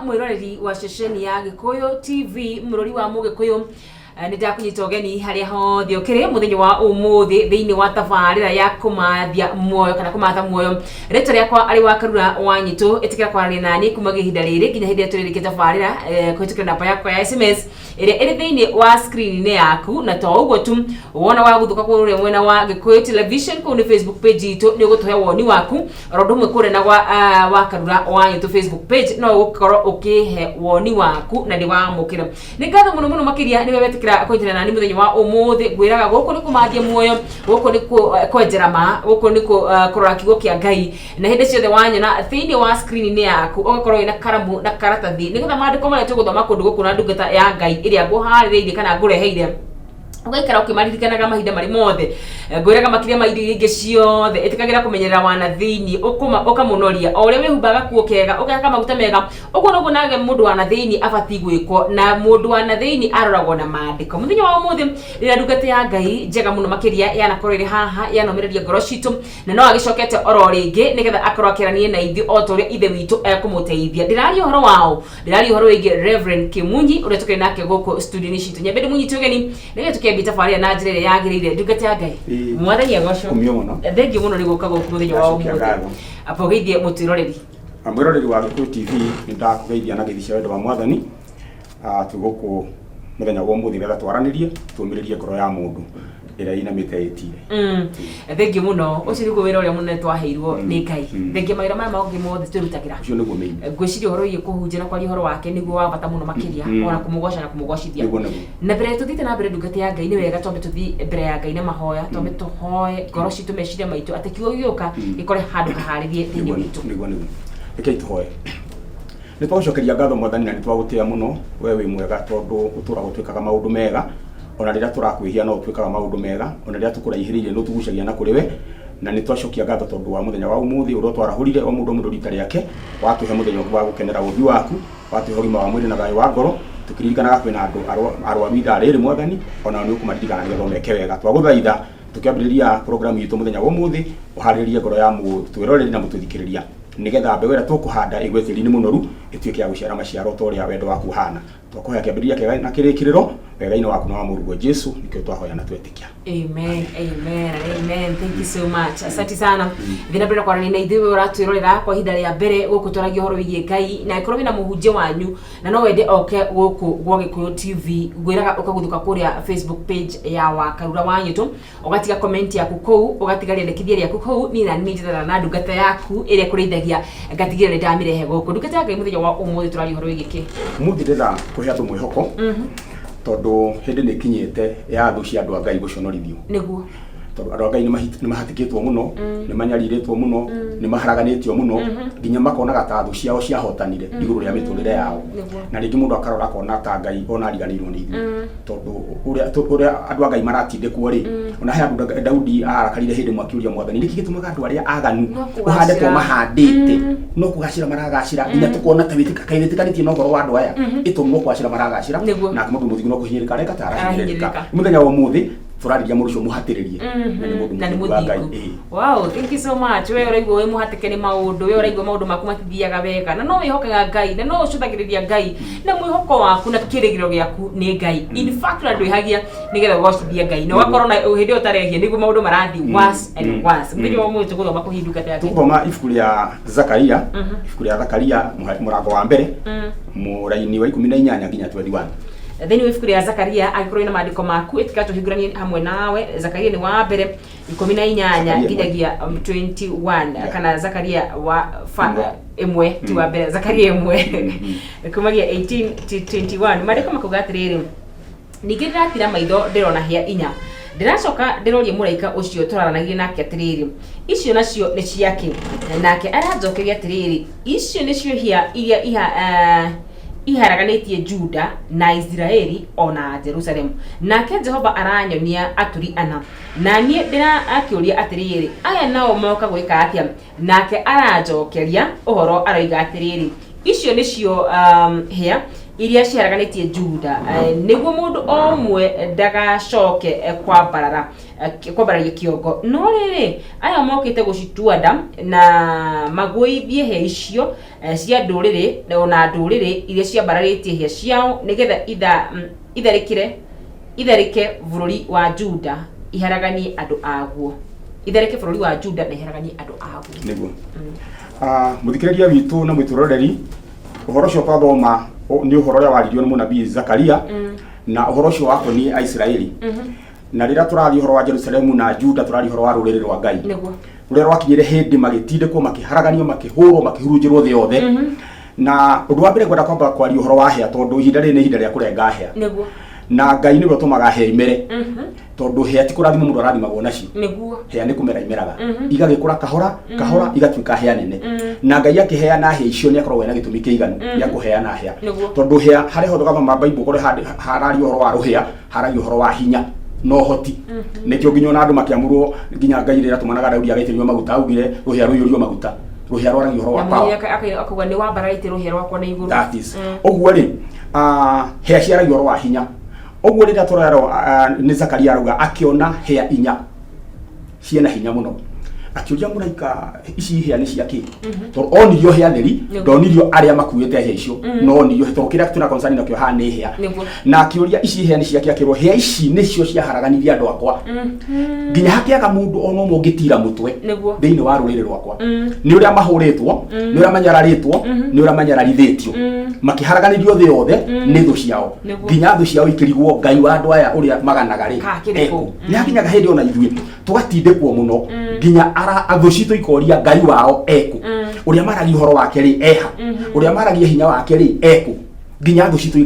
mwiroreri wa ceceni ya Gikuyu TV murori wa Mugikuyu nitakunyita ugeni haria hothe ukiri muthenya wa umuthi thiini wa tabarira ya kumathia muoyo kana kumatha muoyo rito riakwa ari wa Karura Wanyitu itikira kwarania nani kuma gihinda riri nginya hindi turirike tabarira kwitikira namba yakwa ya SMS iri thiini wa screen ni yaku na to uguo tu wona wa guthuka kuria mwena wa Gikuyu Television ku ni Facebook page itu ni gutuhe woni waku rondu mwe kure na wa Karura Wanyitu Facebook page no gukoro ukihe woni waku na ndi wa mukira ni ngatho muno makiria ni wewe kira nani muthenya wa umuthi gwiraga guku ni kumathia muoyo guku ni kwenjera ma guku ni kurora kigo kia Ngai na hindi ciothe wanyona thiini wa screen ni yaku ugakorwo ina karamu na karatathi nigetha mandiko maria tuguthoma kundu guku na ndungata ya Ngai iria nguhaririirie kana ngureheire ugaikara ukimaririkanaga mahinda mari mothe gwiraga makiria maithio ingi ciothe itikagira kumenyerera wana thiini ukamunoria o uria wihumbaga kuo kega ugaka maguta mega uguo noguo nage mundu wana thiini abati gwikwo na mundu wana thiini aroragwo na mandiko muthenya wa umuthi rira ndungata ya Ngai njega muno makiria yanakorwo iri haha yanomireria ngoro citu na no agicokete oro ringi nigetha akorwo akiranie na ithu o toria ithe witu ekumuteithia ndirari uhoro wao ndirari uhoro wigi Reverend Kimunyi uria tukiri nake guku studio ni citu nyabende munyi tugeni nigetha bitafaria na njire yagirire ndungata ya Ngai mwathani agocwo kumio muno thengi muno ni guka guku muthenya wa umuthi apogeithie mutiroreri amwiroreri wa Gikuyu TV ndakugeithia na githi cia wendo wa mwathani tuguku muthenya wa umuthi rega twaranirie tumiririe ngoro ya mundu ira ina miteitire thengi muno ucio niguo wira uria munene twaheirwo ni Ngai thengi mawira maya maungi mothe turutagira ucio niguo mei ngwiciria horo ye kuhunjira kwa horo wake niguo wa bata muno makiria ona kumugosha na kumugocithia na mbere tuthite na mbere ndungata ya Ngai ni wega tombe tuthi mbere ya Ngai na mahoya tombe tuhoe ngoro citu meciria maitu ati kiugo gioka gikore handu kaharirie thiini witu niguo rekei tuhoe ni twacokeria ngatho mwathani na ni twagutia muno we wi mwega tondu utura gutwikaga maundu mega ona rira turakwihia no twikaga maundu mega ona rira tukuraihirie no tugucagia na kuriwe na ni twacokia ngatho tondu wa muthenya wa umuthi uria twarahurire o mundu rita riake watuhe muthenya wa gukenera uthi waku watuhe ugima wa mwiri na thayo wa ngoro tukiririkanaga kwina andu arwaru ithaa riri mwathani ona ni ukumaririkana nigetha meke wega twaguthaitha tukiambiriria program yitu muthenya wa umuthi uhariririe ngoro ya twiroreri na mututhikiriria nigetha mbegu ira tukuhanda igwetiri ni munoru ituike ya guciara maciaro toria wendo waku hana twakuhe kiambiriria kega na kirikiriro wega-ini waku na wa murugo Jesu nikio twahoya na twetikia amen thank you so much asante sana thina mbere kwa nina ithiwe uratwirorera kwa hinda ria mbere guku turagia horo wigie Ngai na ikorwo wina muhunjia wanyu na no wende oke guku gwa Gikuyu TV gwiraga ukaguthuka kuria Facebook page ya wa Karura Wanyitu ugatiga comment yaku kou ugatiga riendekithia riaku kou ni na njithana na ndungata yaku iria kureithagia ngatigira ndamirehe guku ndungata ya Ngai muthenya wa umuthi turaria horo wigie ki muthi ndira kuhe andu mwihoko tondu hindi ni kinyite ya thu cia andu a Ngai guconorithio niguo tondu andu a Ngai ni mahatikitwo muno ni manyariritwo muno ni maharaganitio muno nginya makonaga ta thu ciao ciahotanire iguru ria miturire yao na ringi mundu akarora kona ta Ngai ona ariganirwo ni ithu tondu uria andu a Ngai maratindikwo ri ona he andu Daudi arakarire hindi mwakiuria mwathani niki gitumaga andu aria aganu uhande to mahandite no kugacira maragacira nginya tukona ta witika kaithikanitie no ngoro wa andu aya itumwo kwacira maragacira na mundu muthingu no kuhinyirika reka tarahinyirika muthenya wa umuthi turariria murucio muhatiririe na ni muthingu wow thank you so much we uraigwo we muhatike ni maundu we uraigwo maundu maku matithiaga wega na no wihokaga Ngai na no ucuthagiriria Ngai na mwihoko waku na kirigiro giaku ni Ngai in fact na ndwihagia nigetha gocithia Ngai no wakorwo na hindi utarehia niguo maundu marathi worse and worse muthenya wa umuthi tuguthoma kuhindukata yake tuthoma ibuku ria Zakaria ibuku ria Zakaria murango wa mbere muraini wa 18 nginya 21 theni ibuku ria Zakaria agikorwo na maandiko maku itika tuhinguranie hamwe nawe Zakaria ni wa mbere 18 nginyagia 21 kana Zakaria wa imwe tu wa mbere Zakaria imwe kumagia 18 to 21 maandiko makuga atiriri nikiratira maitho ndirona hia inya ndiracoka ndirorie muraika ucio turaranagie nake atiriri icio nacio ni ciake nake aranjokeria atiriri icio nicio hia iria iharaganitie Juda na Israeli ona Jerusalem nake Jehova aranyonia aturi ana na nie ndira akiuria atiriri aya nao moka gwika atia nake aranjokeria uhoro aroiga atiriri icio nicio hia iria ciaraganitie Juda niguo mundu omwe ndagacoke kwambararia kiongo no riri aya mokite gucituanda na maguithie he icio cia nduriri na nduriri iria ciambararitie he ciao nigetha itharike bururi wa Juda iharaganie andu aguo itharike bururi wa Juda na iharaganie andu aguo niguo muthikiriria witu na mwituroreri uhoro cio twathoma ni uhoro ria waririo ni munabii Zakaria na uhoro cio wako ni Aisraeli na rira turathi uhoro wa Jerusalemu na Juda turathi uhoro wa ruriri rwa Ngai niguo ruriri rwakinyire hindi magitindikwo makiharaganio makihurwo makihurunjirwo thi yothe na undu wa mbere gwenda kwamba kwaria uhoro wa hea tondu ihinda riri ni ihinda ria kurenga hea niguo na Ngai ni tumaga hea imere tondu hea ti kurathima mundu arathimagwo nacio niguo hea ni kumera imeraga igagikura kahora igatuika hea nene na Ngai akiheana hea icio ni akorwo wena gitumi kiiganu ya kuheana hea tondu hea hari ho thogama Bible kore harari uhoro wa ruhea harari uhoro wa hinya no hoti nikio nginya na andu makiamurwo nginya Ngai rira tumanaga Daudi agaitirio maguta augire ruhea ruyurio maguta ruhea rwara uhoro wa power akaga ni wambaraite ruhea rwakwa na iguru that is oguo ri hea ciara uhoro wa hinya oguo rira turero ni Zakaria aruga akiona hea inya ciena hinya muno akiuria muraika ici hea ni ciaki to onirio hea theri ndonirio aria makuite hea icio no onirio to kira tuna concern nakio ha ni hea na akiuria ici hea ni ciaki akirwo hea ici ni cio ciaharaganirie andu akwa nginya hakiaga mundu ono mungitira mutwe thiini wa ruriri rwakwa ni uria mahuritwo ni uria manyararitwo ni uria manyararithitio makiharaganirio thi yothe ni thu ciao nginya thu ciao ikirigwo Ngai wa andu aya uria maganaga ri ni hakinyaga hindi ona ithui tugatindikwo muno nginya athu citu ikoria Ngai wao eku uria maragi horo wake ri eha uria maragi hinya wake ri eku nginya athu citu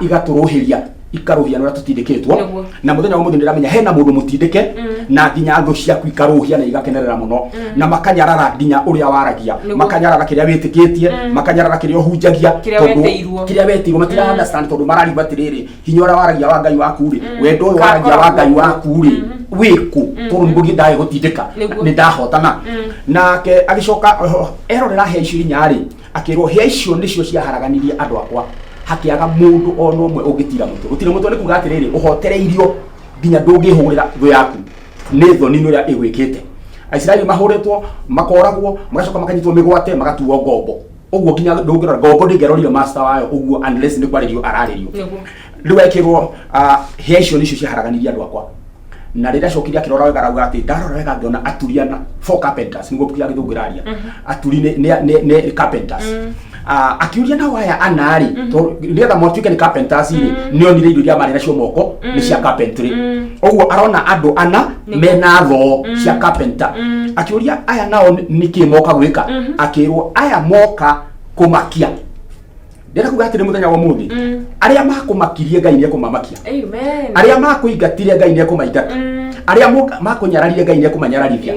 igaturuhiria ikaruhia no tutindikitwo na muthenya wa muthenya ndamenya hena mundu mutindike na nginya athu ciaku ikaruhia na igakenerera muno na makanyarara nginya uria waragia makanyarara kiria witikitie makanyarara kiria uhunjagia tondu kiria wetirwo matira understand tondu marari batiriri hinya uria waragia wa Ngai waku ri wendo uyu waragia wa Ngai waku ri wiku tondu mbugi ndae gutindika ni ndahotana nake agicoka erorera he icio inyari akirwo he icio nicio ciaharaganirie andu akwa hakiaga mundu ono mwe ungitira mutwe gutire mutwe ni kuga atiriri uhotereirio nginya ndungihurira thu yaku ni thoni nuria igwikite Aisraeli mahuritwo makoragwo magacoka makanyitwo migwate magatuo ngombo uguo nginya ndungirora ngombo ndingerorire master wayo uguo unless ni kwaririo araririo riu ekirwo he icio nicio ciaharaganirie andu akwa na rira cokiria kirora wega rauga ati ndarora wega ngiona aturiana for carpenters niguo bukia githungiraria aturi ne carpenters akiuria na waya anari to rietha motuike ni carpenters ni onire indo iria mari nacio moko ni cia carpentry oguo arona andu ana mena tho cia carpenter akiuria aya nao niki moka gwika akirwo aya moka kumakia ndera kuga atire muthenya wa muthi aria makumakirie Ngai ni kumamakia amen aria makuingatire Ngai ni kumaingata aria makunyararire Ngai ni kumanyararithia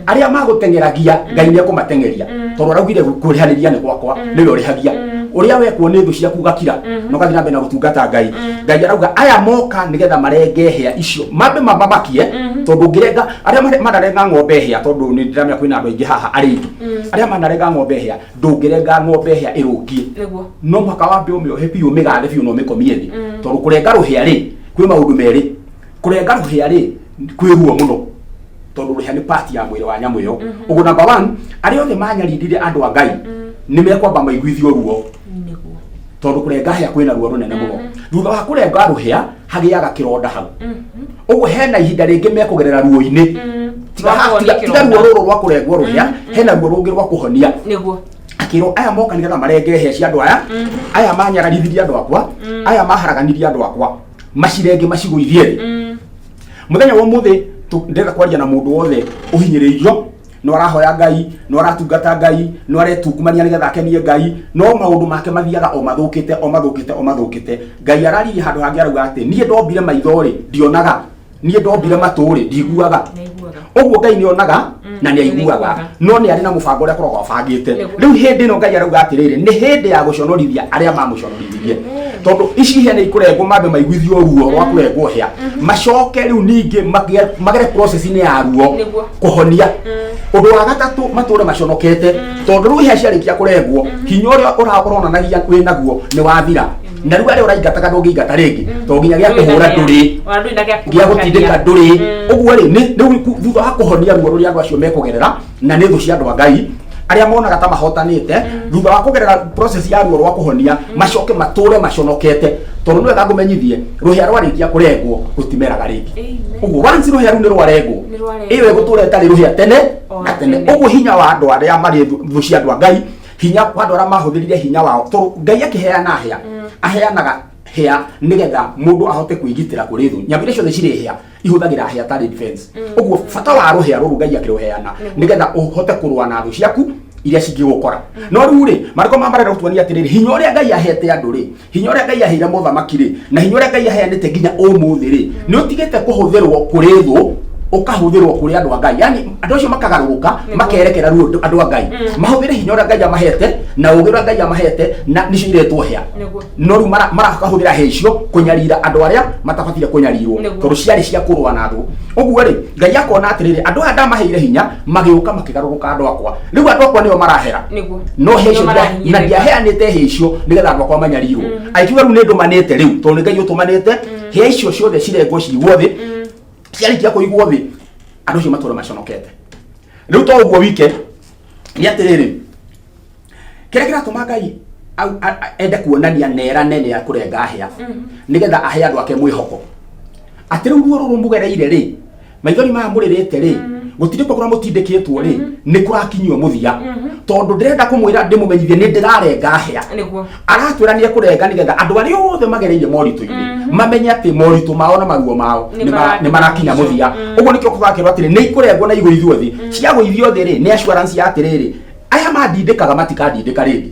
aria magutengeragia Ngai ni kumatengeria tondu araugire kurihaniria ni gwakwa niwe urihagia uria wekwo ni thu ciaku gakira no kathina mbere na gutungata Ngai Ngai arauga aya moka nigetha marenge hea icio mambe mamakie tondu ngirenga aria manarenga ng'ombe hea tondu ni ndiramya kwina andu aingi haha aringi aria manarenga ng'ombe hea ndungirenga ng'ombe hea irungie no mwaka wa mbio mio hepi umigale biu no mikomie thi tondu kurenga ruhia ri kwi maundu meri kurenga ruhia ri kwi ruo muno tondu ruhia ni part ya mwiri wa nyamu yo ugu number 1 aria othe manyarindire andu a Ngai ni mekwamba maiguithio ruo tondu kurenga hea kwina ruo runene muno thutha wa kurenga ruhia hagiaga kironda hau ugu hena ihinda ringi mekugerera ruo-ini tiga ruo ruru rwa kurengwo ruhia hena ruo rungi rwa kuhonia niguo akiro aya moka nigetha marenge hea cia andu aya manyararithirie andu akwa aya maharaganirie andu akwa macirenge maciguithie muthenya wa muthi ndenda kwaria na mundu wothe uhinyiririo no arahoya Ngai no aratungata Ngai no aretungumania nigetha akenie Ngai no maundu make mathiaga o mathukite Ngai araririe handu hangi arauga ati nie ndombire maithori ndionaga nie ndombire maturi ndiguaga uguo Ngai nionaga na ni aiguaga no ni ari na mubango uria koragwo abangite riu hindi no Ngai arauga atiriri ni hindi ya guconorithia aria mamuconorithirie tondu ici hea ni ikurengwo mambe maiguithio ruo rwa kurengwo hea macoke riu ningi magere process ni ya ruo kuhonia undu wa gatatu mature maconokete tondu riu hea ciarikia kurengwo hinya uria urakorwo nagia winaguo ni wathira na riu ari uraingataga ndungingata ringi to nginya gya kuhura nduri gya gutindika nduri uguo ri ni thutha wa kuhonia ruo ruria andu acio mekugerera na ni thu cia andu a Ngai aria monaga ta mahotanite thutha wa kugerera process ya ruo rwa kuhonia macoke mature maconokete tondu ni wega ngumenyithie ruhia rwarikia kurengwo rutimeraga ringi uguo once ruhia ru ni rwarengwo iwe gutura etari ruhia tene na tene uguo hinya wa andu aria mari thu cia andu a Ngai hinya wa andu aria mahuthirire hinya wao tondu Ngai akiheana hia aheanaga hia nigetha mundu ahote kwigitira kuri thu nyamire ciothe ciri hia ihuthagira hia tari defense uguo fata wa ruhia ruru Ngai akiruheana nigetha uhote kurua na thu ciaku iria cingigukora no riu ri mariko mambarira gutuania atiriri hinya uria Ngai ahete andu ri hinya uria Ngai aheire muthamaki ri na hinya uria Ngai aheanite nginya umuthi ri ni utigite kuhuthirwo kuri thu ukahuthirwo kuri andu a Ngai yani andu acio makagaruruka makerekera ru andu a Ngai mahuthire hinya uria Ngai amahete na ugi uria Ngai amahete na nicio iretwo hia no riu marakahuthira hia icio kunyarira andu aria matabatire kunyarirwo tondu ciari cia kurwa na thu uguo ri Ngai akona atiriri andu aya ndamaheire hinya magiuka makigaruruka andu akwa riu andu akwa nio marahera no hia icio na ndiaheanite hia icio nigetha andu akwa manyarirwo aikiuga riu ni ndumanite riu tondu Ngai utumanite hia icio ciothe cirengwo cirigwo thi ciarikia kuigwo thi andu acio matura maconokete riu to uguo wike ni atiriri kire kiratuma Ngai ende kuonania nera nene ya kurenga hia nigetha ahe andu ake mwihoko atiriu ruo ruru mugereire ri maithori maya muririte ri gutire kugura mutindikitwo ri ni kurakinywo muthia tondu ndirenda kumwira ndimumenyithie ni ndirarenga hia aratwira ni kurenga nigetha andu aria othe magereire morito-ini mamenye ati morito mao na maruo mao ni marakinya muthia uguo nikio kuthakirwo atiri ni ikurengwo na igurithio thi cia guithio thi ri ni assurance ya atiriri aya mandindikaga matikandindika ringi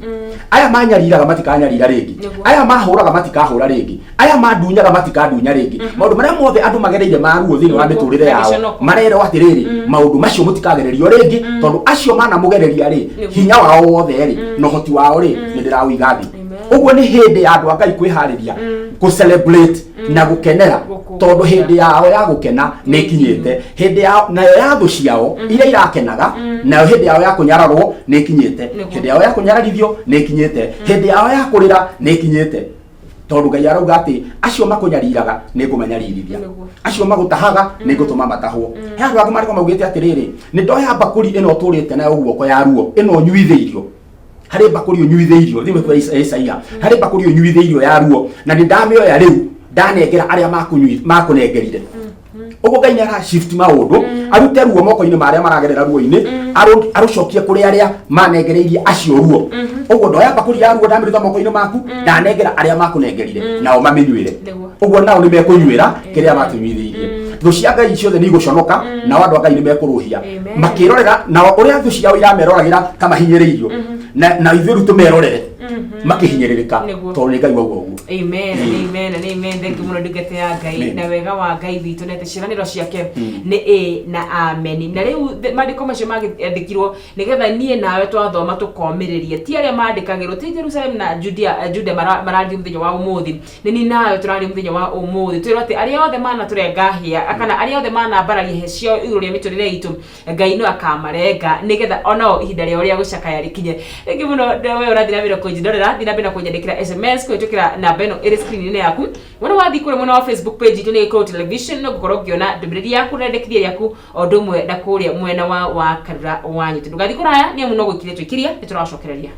aya manyariraga matikanyarira ringi aya mahuraga matikahura ringi aya mandunyaga matikadunya ringi maundu maria mothe andu magereire maruo thini wa miturire yao marero atiriri maundu macio mutikagererio ringi tondu acio mana mugereria ri hinya wao wothe ri no hoti wao ri ni ndirawiga thi uguo ni hindi ya andu a Ngai kwihariria ku celebrate na gukenera tondu hindi yao ya gukena ni ikinyite hindi yao nayo ya thu ciao iria irakenaga nayo hindi yao ya kunyararwo ni ikinyite hindi yao ya kunyararithio ni ikinyite hindi yao ya kurira ni ikinyite tondu Ngai arauga ati acio makunyariraga ni ngumenyaririthia acio magutahaga ni ngutuma matahwo he andu angi mariko maugite atiriri ni ndoya bakuri ino turite nayo guoko ya ruo ino nyuitheirio hari bakuri unyuitheirio thime kwa Isaia hari bakuri unyuitheirio ya ruo na ni ndamioya riu ndanengera aria makunengerire uguo Ngai ara shift maundu arute ruo moko-ini maria maragerera ruo-ini arucokie kuri aria manengereirie acio ruo uguo ndoya bakuri ya ruo ndamiruta moko-ini maku ndanengera aria makunengerire nao maminyuire uguo nao ni mekunyuira kiria matunyuitheirie thu cia Ngai ciothe ni iguconoka nao andu a Ngai ni mekuruhia makirorera nao uria thu ciao iramerораgira kamahinyiriirio na ithuĩ rĩu tũmerorere makihinyiririka tondu ni Ngai wauga uguo. Amen, amen, amen. Thank you muno ndungate ya Ngai na wega wa Ngai witũ nete ciranĩro ciake nĩ na amen. Na rĩu maandĩko macio magĩandĩkirwo nigetha niĩ nawe twathoma tũkomĩrĩria ti arĩa maandĩkagĩrwo ti Jerusalem na Juda mararia mũthenya wa ũmũthĩ nĩ ni nawe tũraria mũthenya wa ũmũthĩ twĩrwo atĩ arĩa othe manatũrenga hĩa kana arĩa othe manambaragia hĩa ciao igũrũ rĩa mĩtũrĩre itũ Ngai no akamarenga nigetha onao ihinda rĩao rĩa gũcakaya rĩkinye. Thengi muno we ũrathi na mbere kũnjindorera thiĩ na mbere kũnyandĩkĩra SMS kũhĩtũkĩra namba ĩno ĩrĩ screen-inĩ yaku wona wathiĩ kũrĩa mwena wa Facebook page itũ nĩ Gĩkũyũ Television no gũkorwo ũkĩona ndũmĩrĩri yaku na ndĩkithia rĩaku o ũndũ ũmwe na kũrĩa mwena wa Karura wanyu ndũgathiĩ kũraya nĩ amu no gũikiria twĩkirie nĩ tũracokereria.